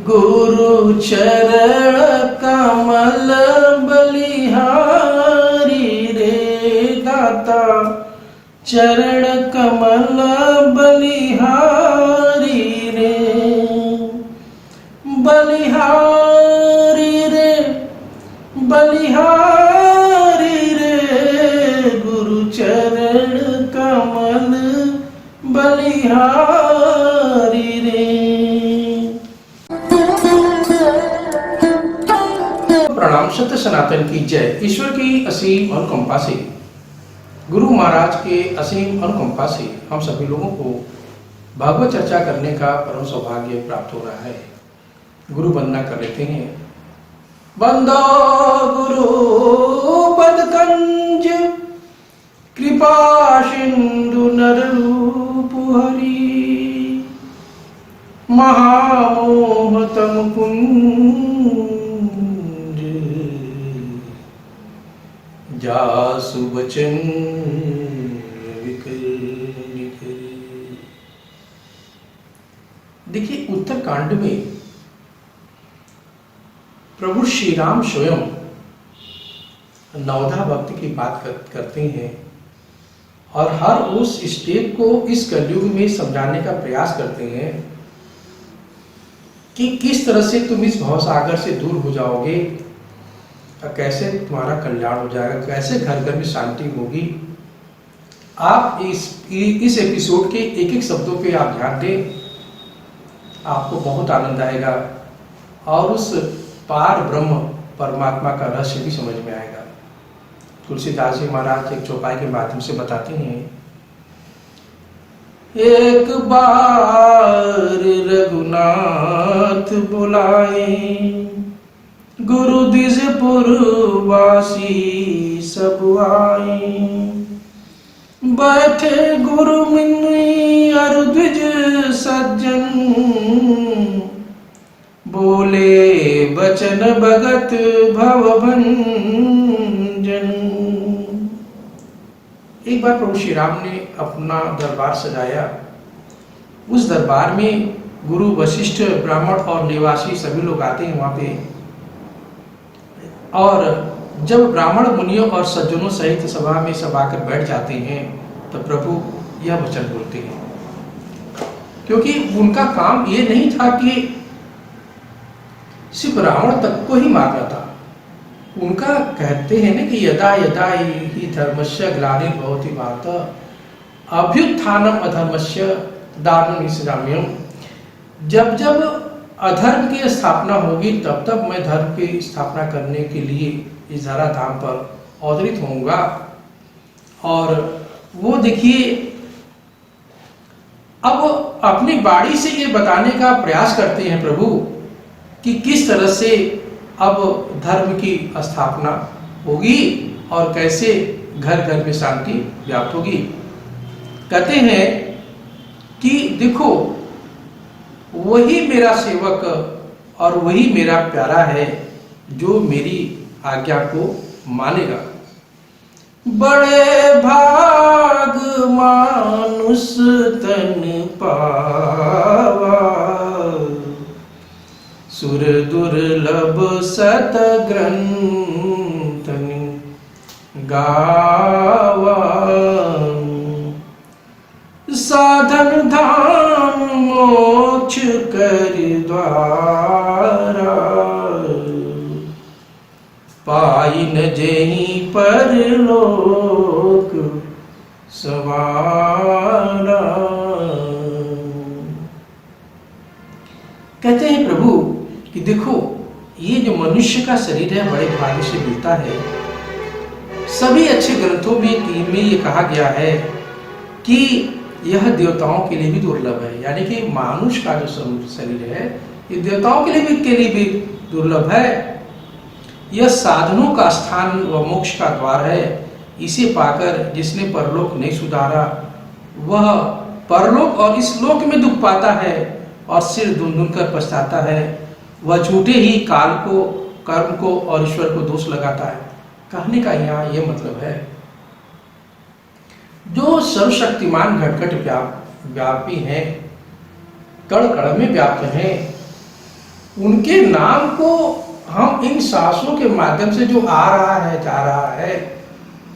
गुरु चरण कमल बलिहारी रे दाता, चरण कमल बलिहारी रे, बलिहारी रे, बलिहारी रे, गुरु चरण कमल बलिहारी रे। प्रणाम, सत्य सनातन की जय। ईश्वर की असीम अनुकंपा से, गुरु महाराज के असीम अनुकंपा से हम सभी लोगों को भागवत चर्चा करने का परम सौभाग्य प्राप्त हो रहा है। गुरु वंदना कर लेते हैं। वंदो गुरु पदकंज, कृपा सिंधु नररूप हरि, महामोहतम कुंज, जासु बचन विकर। देखिए, उत्तरकांड में प्रभु श्री राम स्वयं नवधा भक्ति की बात करते हैं और हर उस स्टेप को इस कलयुग में समझाने का प्रयास करते हैं कि किस तरह से तुम इस भवसागर से दूर हो जाओगे, कैसे तुम्हारा कल्याण हो जाएगा, कैसे घर घर में शांति होगी। आप इस एपिसोड के एक एक शब्दों पे आप ध्यान दें, आपको बहुत आनंद आएगा और उस पार ब्रह्म परमात्मा का रहस्य भी समझ में आएगा। तुलसीदास जी महाराज एक चौपाई के माध्यम से बताते हैं, एक बार रघुनाथ बुलाए, गुरु द्विजपुर वासी सब आए, बैठे गुरु मुनि और द्विज सज्जन, बोले बचन भगत भवभंजन। एक बार प्रभु श्री राम ने अपना दरबार सजाया। उस दरबार में गुरु वशिष्ठ ब्राह्मण और निवासी सभी लोग आते हैं वहां पे, और जब ब्राह्मण मुनियों और सज्जनों सहित सभा में सब आकर बैठ जाते हैं तो प्रभु यह वचन बोलते हैं, क्योंकि उनका काम ये नहीं था कि सिर्फ रावण तक को ही मारना था। उनका कहते हैं ना कि यदा यदा ही धर्मस्य ग्लानिर्भवति भारत, अभ्युत्थानम अधर्मस्य दारुणिसराम्यम। जब जब अधर्म की स्थापना होगी तब तब मैं धर्म की स्थापना करने के लिए इस धराधाम पर अवतरित होऊंगा। और वो देखिए, अब अपनी बाणी से ये बताने का प्रयास करते हैं प्रभु कि किस तरह से अब धर्म की स्थापना होगी और कैसे घर घर में शांति व्याप्त होगी। कहते हैं कि देखो, वही मेरा सेवक और वही मेरा प्यारा है जो मेरी आज्ञा को मानेगा। बड़े भाग मानुष तन पावा, सुर दुर्लभ सत ग्रंथन गावा, साधन धाम मोक्ष कर द्वारा, पाइन जेहि परलोक सवारा। कहते हैं प्रभु कि देखो, ये जो मनुष्य का शरीर है बड़े भाग्य से मिलता है। सभी अच्छे ग्रंथों में ये कहा गया है कि यह देवताओं के लिए भी दुर्लभ है, यानी कि मानुष का जो शरीर है ये देवताओं के लिए भी दुर्लभ है। यह साधनों का स्थान व मोक्ष का द्वार है। इसे पाकर जिसने परलोक नहीं सुधारा वह परलोक और इस लोक में दुख पाता है और सिर धुन कर पछताता है। वह झूठे ही काल को, कर्म को और ईश्वर को दोष लगाता है। कहने का यहाँ यह मतलब है, जो सर्वशक्तिमान घट व्यापी हैं, कण कण में व्याप्त हैं, उनके नाम को हम इन सांसों के माध्यम से जो आ रहा है जा रहा है,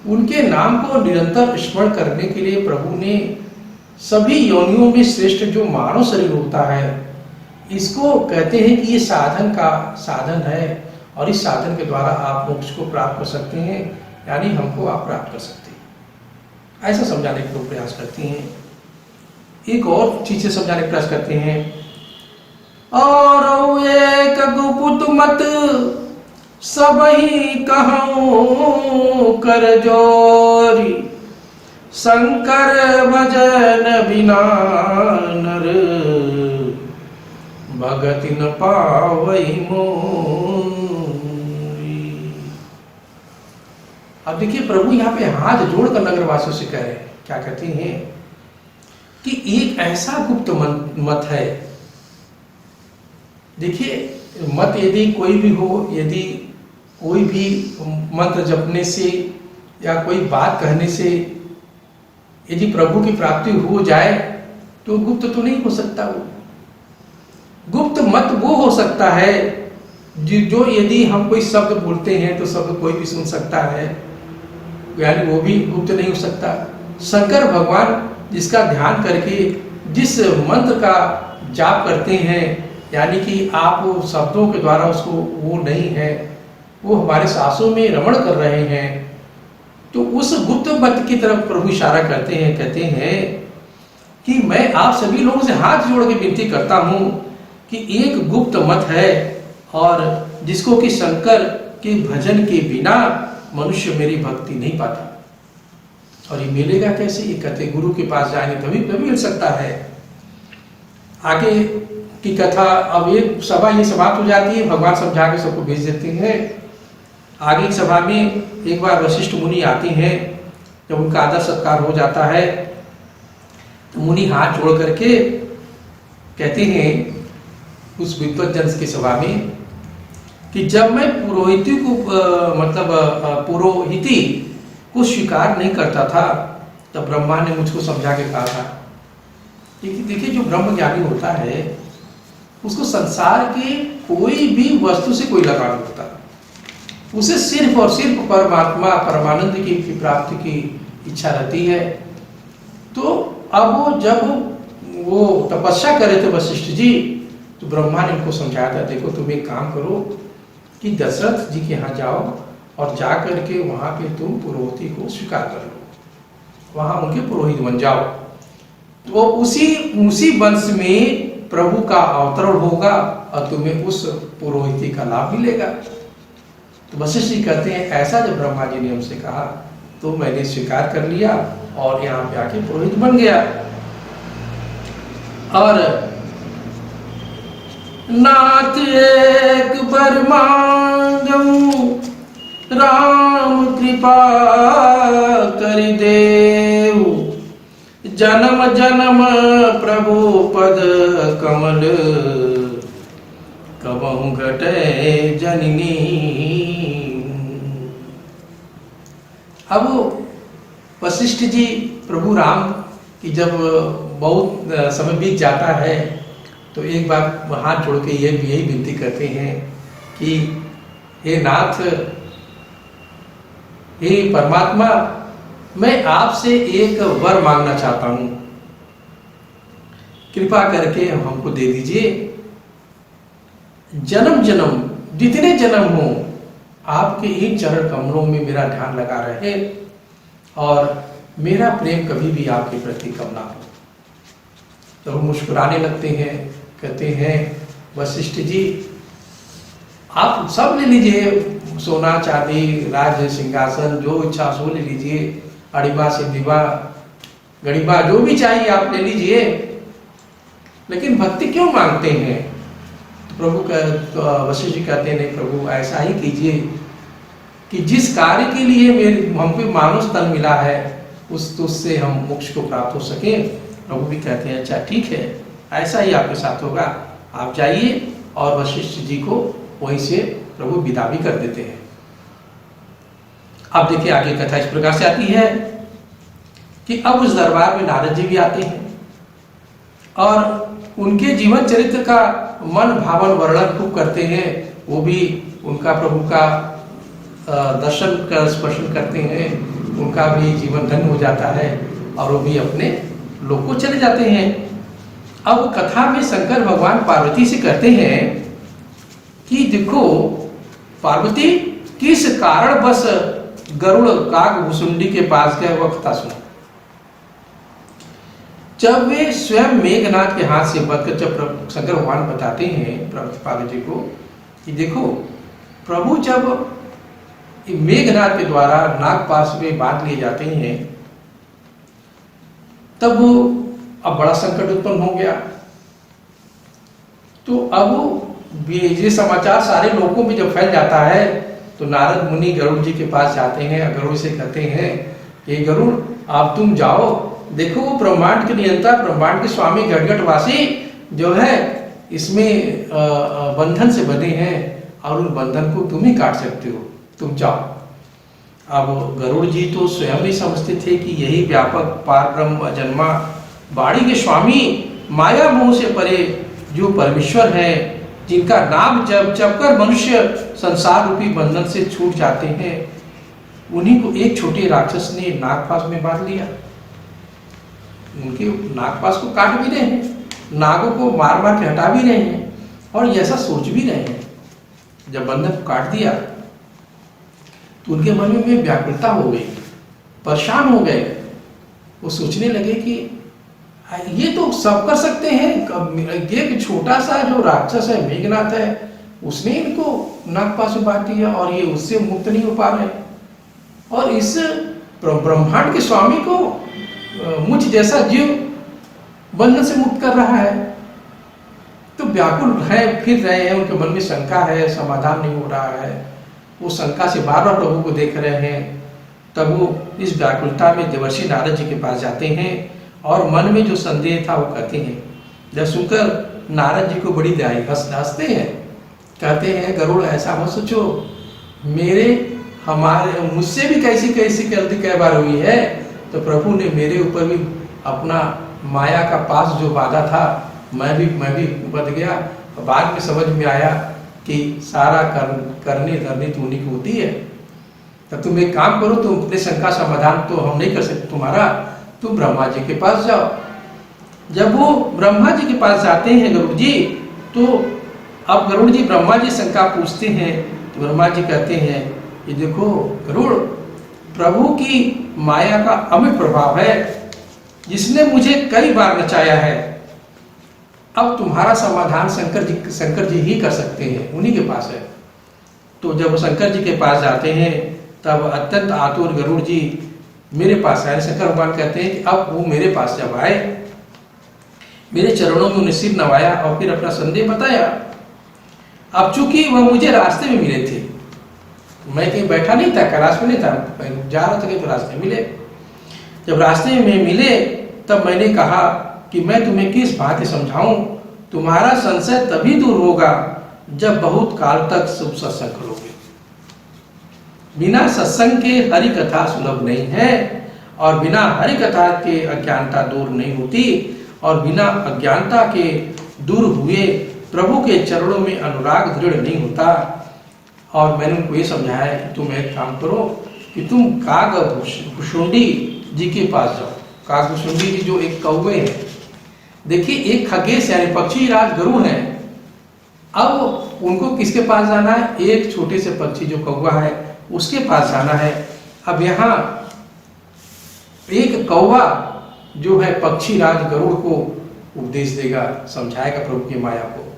उनके नाम को निरंतर स्मरण करने के लिए प्रभु ने सभी योनियों में श्रेष्ठ जो मानव शरीर होता है, इसको कहते हैं कि ये साधन का साधन है और इस साधन के द्वारा आप मोक्ष को प्राप्त कर सकते हैं, यानी हमको आप प्राप्त कर सकते हैं। ऐसा समझाने के लोग प्रयास करते हैं। एक और चीजें समझाने का प्रयास करते हैं। और एक गुप्त मत सब ही कहूं कर जोरी, शंकर भजन बिना नर भगति न पावई मोरी। अब देखिए प्रभु यहाँ पे हाथ जोड़कर नगरवासियों से कह रहे हैं, क्या कहते हैं कि एक ऐसा गुप्त मत है। देखिए मत यदि कोई भी हो, यदि कोई भी मंत्र जपने से या कोई बात कहने से यदि प्रभु की प्राप्ति हो जाए तो गुप्त तो नहीं हो सकता। वो गुप्त मत वो हो सकता है जो यदि हम कोई शब्द बोलते हैं तो शब्द कोई भी सुन सकता है, यानी वो भी गुप्त नहीं हो सकता। शंकर भगवान जिसका ध्यान करके जिस मंत्र का जाप करते हैं, यानी कि आप शब्दों के द्वारा उसको, वो नहीं है, वो हमारे सांसों में रमण कर रहे हैं, तो उस गुप्त मत की तरफ प्रभु इशारा करते हैं। कहते हैं कि मैं आप सभी लोगों से हाथ जोड़ के विनती करता हूं कि एक गुप्त मत है और जिसको कि शंकर के भजन के बिना मनुष्य मेरी भक्ति नहीं पाता। और ये मिलेगा कैसे? ये कहते गुरु के पास जाएंगे तभी मिल सकता है। आगे की कथा, अब ये सभा ये समाप्त हो जाती है, भगवान समझा के सबको भेज देते हैं। आगे की सभा में एक बार वशिष्ठ मुनि आते हैं। जब उनका आदर सत्कार हो जाता है तो मुनि हाथ जोड़ करके कहते हैं उस विद्वज्जन की सभा में कि जब मैं पुरोहिती को पुरोहिती को स्वीकार नहीं करता था तब ब्रह्मा ने मुझको समझा के कहा था। देखिए जो ब्रह्म ज्ञानी होता है उसको संसार के कोई भी वस्तु से कोई लगाव नहीं होता, उसे सिर्फ और सिर्फ परमात्मा परमानंद की प्राप्ति की इच्छा रहती है। तो अब वो जब वो तपस्या करे थे वशिष्ठ जी, तो ब्रह्मा ने उनको समझाया था, देखो तुम एक काम करो कि दशरथ जी के यहाँ जाओ और जा करके वहाँ पे तुम पुरोहिती को स्वीकार कर लो, वहाँ उनके पुरोहित बन जाओ, तो उसी वंश में प्रभु का अवतरण होगा और तुम्हें उस पुरोहिती का लाभ मिलेगा। तो वशिष्ठ जी कहते हैं ऐसा जब ब्रह्मा जी ने हमसे कहा तो मैंने स्वीकार कर लिया और यहाँ पे आके पुरोहित बन गया। और नाथ एक बर मांगूं राम कृपा कर देव, जन्म जन्म प्रभु पद कमल कबहु घटे जननी। अब वशिष्ठ जी प्रभु राम की जब बहुत समय बीत जाता है तो एक बार हाथ जोड़ के यही विनती करते हैं कि हे नाथ, हे परमात्मा, मैं आपसे एक वर मांगना चाहता हूं, कृपा करके हमको दे दीजिए। जन्म जन्म जितने जन्म हो आपके इन चरण कमलों में मेरा ध्यान लगा रहे और मेरा प्रेम कभी भी आपके प्रति कम ना हो। तो हम मुस्कुराने लगते हैं, कहते हैं वशिष्ठ जी आप सब ले लीजिए, सोना चांदी राज सिंहासन जो इच्छा सो ले लीजिए, अड़िबा सिद्धिबा गड़िबा जो भी चाहिए आप ले लीजिए, लेकिन भक्ति क्यों मांगते हैं? तो प्रभु वशिष्ठ जी कहते हैं नहीं प्रभु, ऐसा ही कीजिए कि जिस कार्य के लिए हमको मानव तन मिला है उससे हम मोक्ष को प्राप्त हो सके। प्रभु भी कहते हैं अच्छा ठीक है, ऐसा ही आपके साथ होगा, आप जाइए। और वशिष्ठ जी को वहीं से प्रभु विदा भी कर देते हैं। अब देखिए आगे कथा इस प्रकार से आती है कि अब उस दरबार में नारद जी भी आते हैं और उनके जीवन चरित्र का मन भावन वर्णन खूब करते हैं, वो भी उनका प्रभु का दर्शन कर स्पर्शन करते हैं, उनका भी जीवन धन्य हो जाता है और वो भी अपने लोक को चले जाते हैं। अब कथा में शंकर भगवान पार्वती से कहते हैं कि देखो पार्वती किस कारण बस गरुड़ काग भुसुंडी के पास गए, वह कथा सुनो। जब वे स्वयं मेघनाथ के हाथ से बचकर, जब शंकर भगवान बताते हैं पार्वती को कि देखो प्रभु जब मेघनाथ के द्वारा नागपाश में बांध लिए जाते हैं तब वो अब बड़ा संकट उत्पन्न हो गया। तो अब ये समाचार सारे लोगों में जब फैल जाता है तो नारद मुनि गरुड़ जी के पास जाते हैं, गरुड़ से कहते हैं कि गरुड़ आप तुम जाओ, देखो वो ब्रह्मांड के नियंता, ब्रह्मांड के स्वामी घटघटवासी जो है इसमें बंधन से बंधे हैं और उन बंधन को तुम ही काट सकते हो, तुम जाओ। अब गरुड़ जी तो स्वयं ही समझते थे कि यही व्यापक पार ब्रह्म अजन्मा बाड़ी के स्वामी माया मोह से परे जो परमेश्वर है, जिनका नाम जब कर मनुष्य संसार रूपी बंधन से छूट जाते हैं, उन्हीं को एक छोटे राक्षस ने नागपाश में बांध लिया। उनके नागपाश को काट भी रहे हैं, नागों को मार मार के हटा भी रहे हैं और ऐसा सोच भी रहे हैं। जब बंधन को काट दिया तो उनके मन में व्याकुलता हो गई, परेशान हो गए। वो सोचने लगे कि ये तो सब कर सकते हैं, एक छोटा सा जो राक्षस है मेघनाथ है उसने इनको नागपाश में बांध दिया और ये उससे मुक्त नहीं हो पा रहे, और इस ब्रह्मांड के स्वामी को मुझ जैसा जीव बंधन से मुक्त कर रहा है। तो व्याकुल है, फिर रहे हैं, उनके मन में शंका है, समाधान नहीं हो रहा है। वो शंका से बार बार प्रभु को देख रहे हैं। तब वो इस व्याकुलता में देवर्षि नारद जी के पास जाते हैं और मन में जो संदेह था वो कहते हैं। जब सुनकर नारद जी को बड़ी दया हंसते हैं, कहते हैं गरुड़ ऐसा मत सोचो, मुझसे भी कैसी गलती कई बार हुई है, तो प्रभु ने मेरे ऊपर भी अपना माया का पास जो बांधा था, मैं भी बंध गया। बाद में समझ में आया कि सारा करने धरने तो उन्हीं की होती है। तब तुम एक काम करो, तुम अपने शंका समाधान तो हम नहीं कर सकते तुम्हारा, तुम ब्रह्मा जी के पास जाओ। जब वो ब्रह्मा जी के पास जाते हैं गरुड़ जी, तो अब गरुड़ जी ब्रह्मा जी शंका पूछते हैं तो ब्रह्मा जी कहते हैं कि देखो गरुड़, प्रभु की माया का अमिट प्रभाव है जिसने मुझे कई बार नचाया है। अब तुम्हारा समाधान शंकर जी ही कर सकते हैं, उन्हीं के पास है। तो जब शंकर जी के पास जाते हैं तब अत्यंत आतुर गरुड़ जी मेरे पास आए। शंकर भगवान कहते हैं कि अब वो मेरे पास जब आए, मेरे चरणों में उन्हें सिर नवाया और फिर अपना संदेह बताया। अब चूंकि वह मुझे रास्ते में मिले थे, मैं कहीं बैठा नहीं था, कैलाश में नहीं था, मैं जा रहा था कहीं, तो रास्ते मिले। जब रास्ते में मिले तब मैंने कहा कि मैं तुम्हें किस भांति समझाऊं, तुम्हारा संशय तभी दूर होगा जब बहुत काल तक शुभ सत्संग करोगे। बिना सत्संग के हरि कथा सुलभ नहीं है, और बिना हरि कथा के अज्ञानता दूर नहीं होती, और बिना अज्ञानता के दूर हुए प्रभु के चरणों में अनुराग दृढ़ नहीं होता। और मैंने उनको ये समझाया कि तुम एक काम करो कि तुम काग भुसुंडी जी के पास जाओ। काग भुसुंडी जी जो एक कौवे हैं, देखिए एक खगेश यानी पक्षी राज गरुड़ है। अब उनको किसके पास जाना है? एक छोटे से पक्षी जो कौवा है उसके पास जाना है। अब यहाँ एक कौवा जो है पक्षी राज गरुड़ को उपदेश देगा, समझाएगा प्रभु की माया को।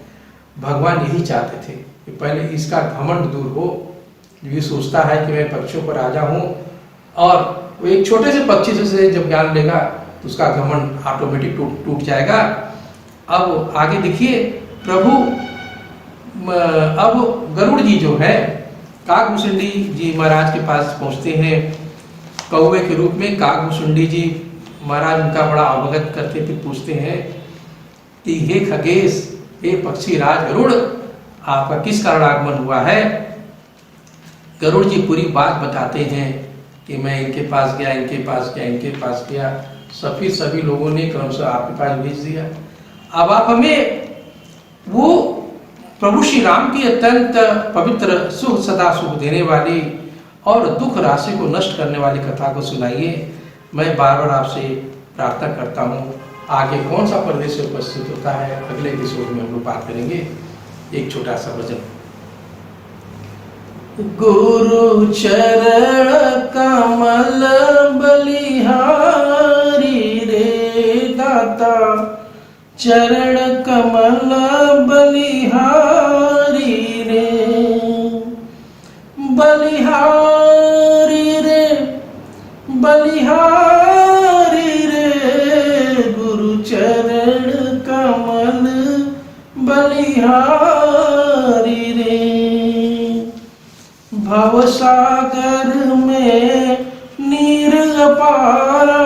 भगवान यही चाहते थे कि पहले इसका घमंड दूर हो, ये सोचता है कि मैं पक्षियों पर राजा हूँ, और वो एक छोटे से पक्षी से जब ज्ञान लेगा तो उसका घमंड ऑटोमेटिक टूट जाएगा। अब आगे देखिए प्रभु, अब गरुड़ जी जो है कागभुसुंडी जी महाराज के पास पहुंचते हैं कौवे के रूप में। कागभुसुंडी जी महाराज उनका बड़ा अवगत करते, फिर पूछते हैं कि हे खगेश, हे पक्षी राज गरुड़, आपका किस कारण आगमन हुआ है? गरुड़ जी पूरी बात बताते हैं कि मैं इनके पास गया, इनके पास गया, इनके पास गया, फिर सभी लोगों ने क्रमशः आपके पास भेज दिया। अब आप हमें वो प्रभु श्री राम की अत्यंत पवित्र सुख सदा सुख देने वाली और दुख राशि को नष्ट करने वाली कथा को सुनाइए। मैं बार बार आपसे प्रार्थना करता हूँ। आगे कौन सा प्रदेश से उपस्थित होता है अगले एपिसोड में हम लोग बात करेंगे। एक छोटा सा भजन। गुरु चरण कमल बलिहारी रे दाता, चरण कमल बलिहारी रे, बलिहारी रे, बलिहारी रे, गुरु चरण कमल बलिहारी रे। भवसागर में नीर अपारा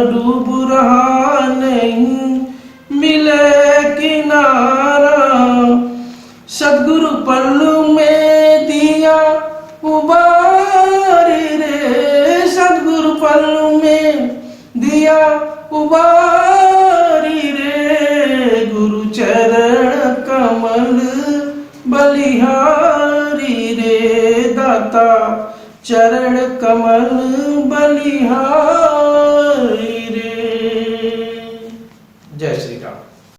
डूब रहा नहीं मिले किनारा, सदगुरु पल्लू में दिया उबारी रे, सदगुरु पल्लू में दिया उबारी रे, गुरु चरण कमल बलिहारी रे दाता, चरण कमल बलिहारी।